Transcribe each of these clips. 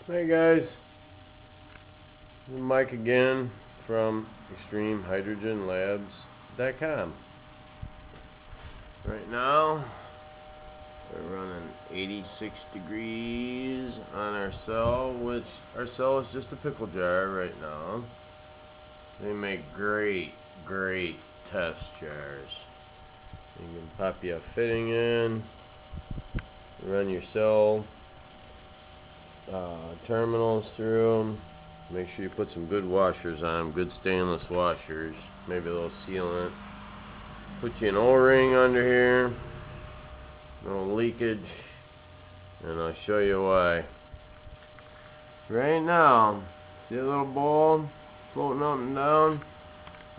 Hey guys, this is Mike again from ExtremeHydrogenLabs.com. Right now, we're running 86 degrees on our cell, which our cell is just a pickle jar right now. They make great test jars. You can pop you a fitting in, run your cell terminals through them. Make sure you put some good washers on them, good stainless washers, maybe a little sealant. Put you an O-ring under here, no leakage, and I'll show you why. Right now, see a little ball floating up and down?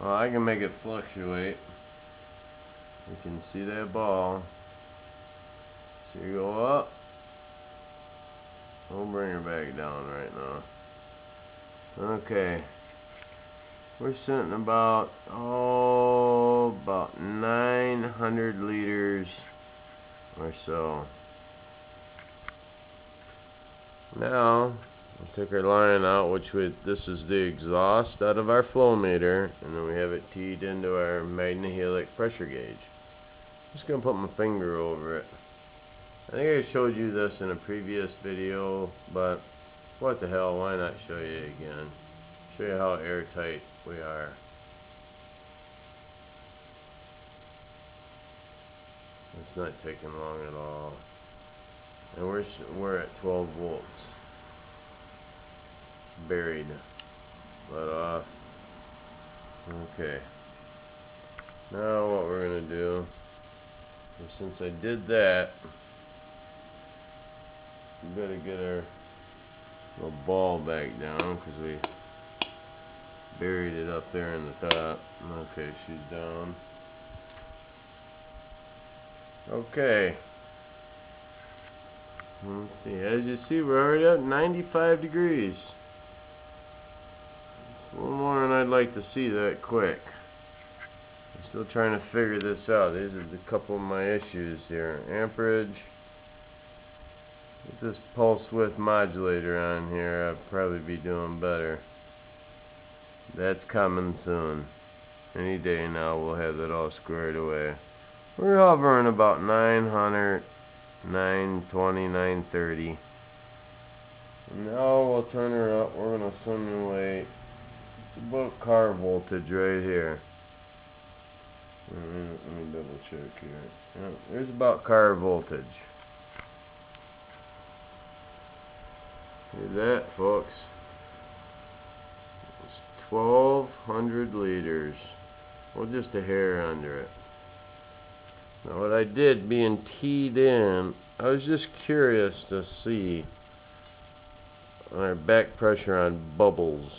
Well, I can make it fluctuate. You can see that ball. So you go up. We'll bring her back down right now. Okay. We're sitting about 900 liters or so. Now, we'll take our line out, this is the exhaust out of our flow meter, and then we have it teed into our magnehelic pressure gauge. I'm just going to put my finger over it. I think I showed you this in a previous video, but what the hell, why not show you again? Show you how airtight we are. It's not taking long at all. And we're at 12 volts. Buried. Let off. Okay. Now what we're going to do is, since I did that, we better get our little ball back down because we buried it up there in the top. Okay, she's down. Okay. Let's see. As you see, we're already at 95 degrees. It's a little more than I'd like to see that quick. I'm still trying to figure this out. These are a couple of my issues here. Amperage. With this pulse width modulator on here, I'd probably be doing better. That's coming soon. Any day now we'll have that all squared away. We're hovering about 900, 920, 930. And now we'll turn her up. We're going to simulate. It's about car voltage right here. Let me double check here. Yeah, there's about car voltage. See that, folks? It's 1,200 liters. Well, just a hair under it. Now, what I did, being teed in, I was just curious to see our back pressure on bubbles,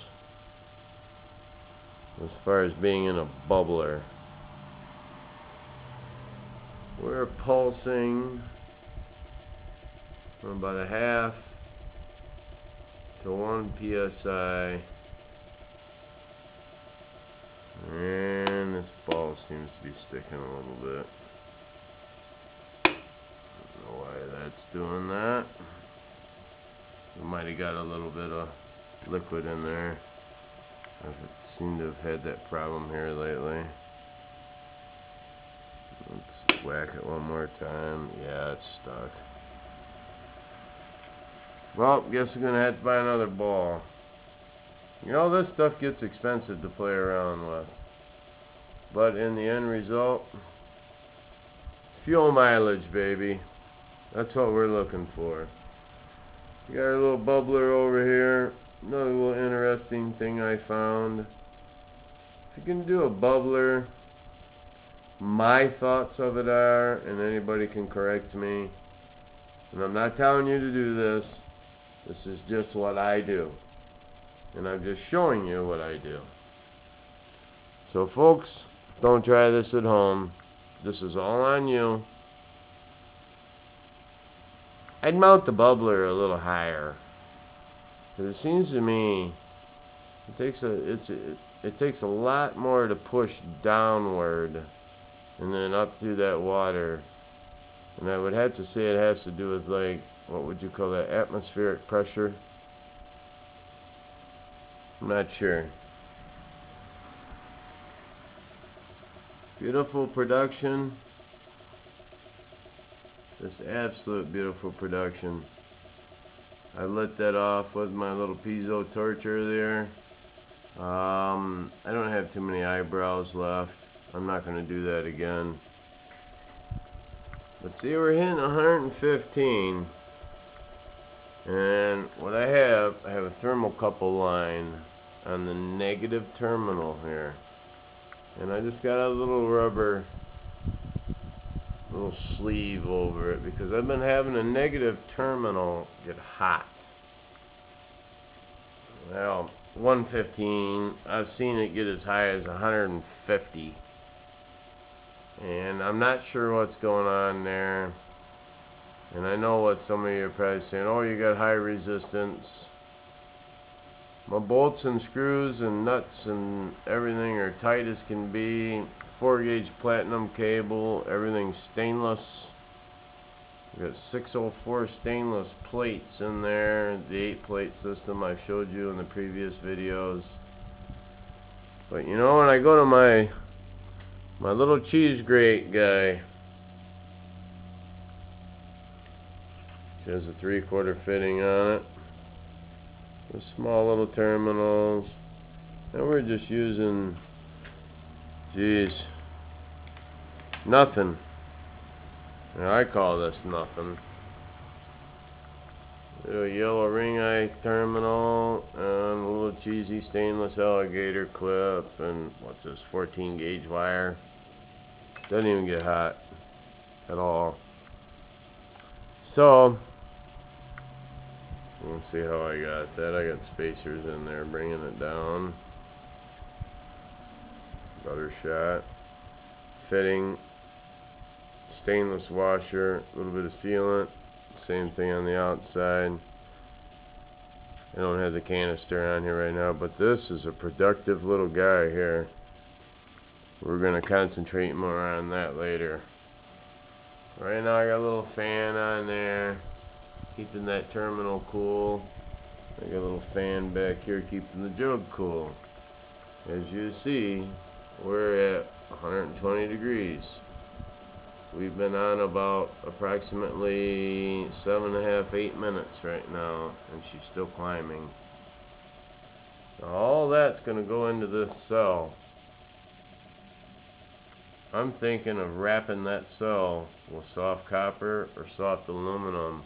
as far as being in a bubbler. We're pulsing from about a half to 1 psi, and this ball seems to be sticking a little bit. Don't know why that's doing that. We might have got a little bit of liquid in there. I seem to have had that problem here lately. Let's whack it one more time. Yeah, it's stuck. Well, guess we're going to have to buy another ball. You know, this stuff gets expensive to play around with. But in the end result, fuel mileage, baby. That's what we're looking for. We got our little bubbler over here. Another little interesting thing I found. If you can do a bubbler, my thoughts of it are, and anybody can correct me, and I'm not telling you to do this. This is just what I do. And I'm just showing you what I do. So folks, don't try this at home. This is all on you. I'd mount the bubbler a little higher. Because it seems to me it takes a lot more to push downward and then up through that water. And I would have to say it has to do with, like, what would you call that, atmospheric pressure? I'm not sure. Beautiful production. Just absolute beautiful production. I lit that off with my little piezo torch earlier. I don't have too many eyebrows left. I'm not going to do that again. But see, we're hitting 115. And what I have a thermocouple line on the negative terminal here. And I just got a little rubber little sleeve over it because I've been having a negative terminal get hot. Well, 115, I've seen it get as high as 150. And I'm not sure what's going on there. And I know what some of you are probably saying, oh, you got high resistance. My bolts and screws and nuts and everything are tight as can be. 4-gauge platinum cable, everything's stainless. We got 604 stainless plates in there, the 8-plate system I showed you in the previous videos. But you know, when I go to my little cheese grate guy, which has a 3/4 fitting on it, with small little terminals, and we're just using, geez, nothing. Now, I call this nothing. A yellow ring eye terminal and a little cheesy stainless alligator clip, and what's this, 14-gauge wire. Doesn't even get hot at all. So let's see how I got that. I got spacers in there bringing it down. Butter shot. Fitting. Stainless washer. A little bit of sealant. Same thing on the outside. I don't have the canister on here right now, but this is a productive little guy here. We're going to concentrate more on that later. Right now I got a little fan on there, keeping that terminal cool. I got a little fan back here keeping the jug cool. As you see, we're at 120 degrees. We've been on about approximately 7.5, 8 minutes right now, and she's still climbing. Now, all that's going to go into this cell. I'm thinking of wrapping that cell with soft copper or soft aluminum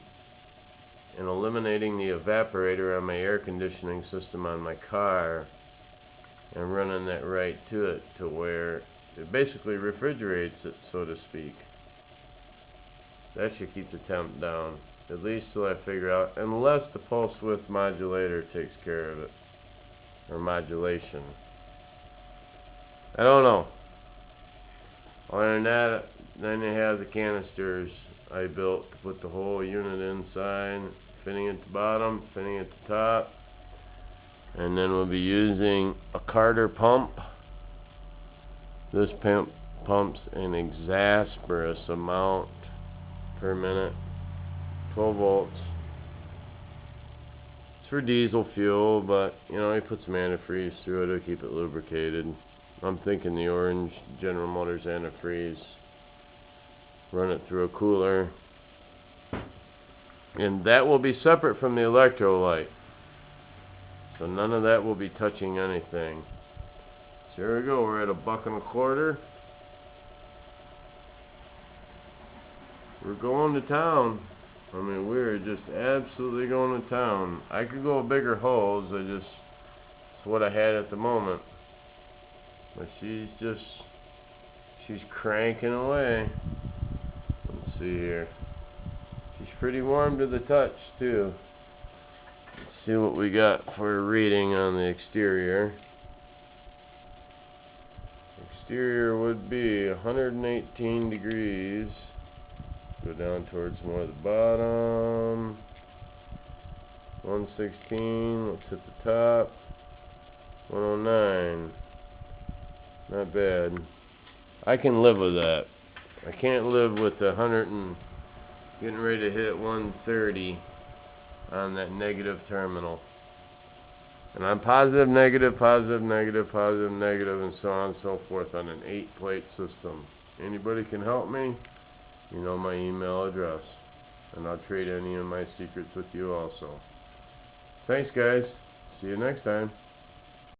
and eliminating the evaporator on my air conditioning system on my car and running that right to it, to where it basically refrigerates it, so to speak. That should keep the temp down, at least till I figure out, unless the pulse width modulator takes care of it, or modulation. I don't know. Other than that, then you have the canisters I built to put the whole unit inside, fitting at the bottom, fitting at the top, and then we'll be using a Carter pump. This pump pumps an exasperous amount per minute, 12 volts. It's for diesel fuel, but you know, you put some antifreeze through it to keep it lubricated. I'm thinking the orange General Motors antifreeze. Run it through a cooler, and that will be separate from the electrolyte, so none of that will be touching anything. So here we go, we're at $1.25. We're going to town. I mean, we're just absolutely going to town. I could go a bigger hose, it's what I had at the moment. But she's cranking away. Let's see here. She's pretty warm to the touch too. Let's see what we got for a reading on the exterior. Exterior would be 118 degrees. Go down towards more of the bottom. 116. Let's hit the top. 109. Not bad. I can live with that. I can't live with the 100 and getting ready to hit 130 on that negative terminal. And I'm positive, negative, positive, negative, positive, negative, and so on and so forth on an 8-plate system. Anybody can help me? You know my email address. And I'll trade any of my secrets with you also. Thanks, guys. See you next time.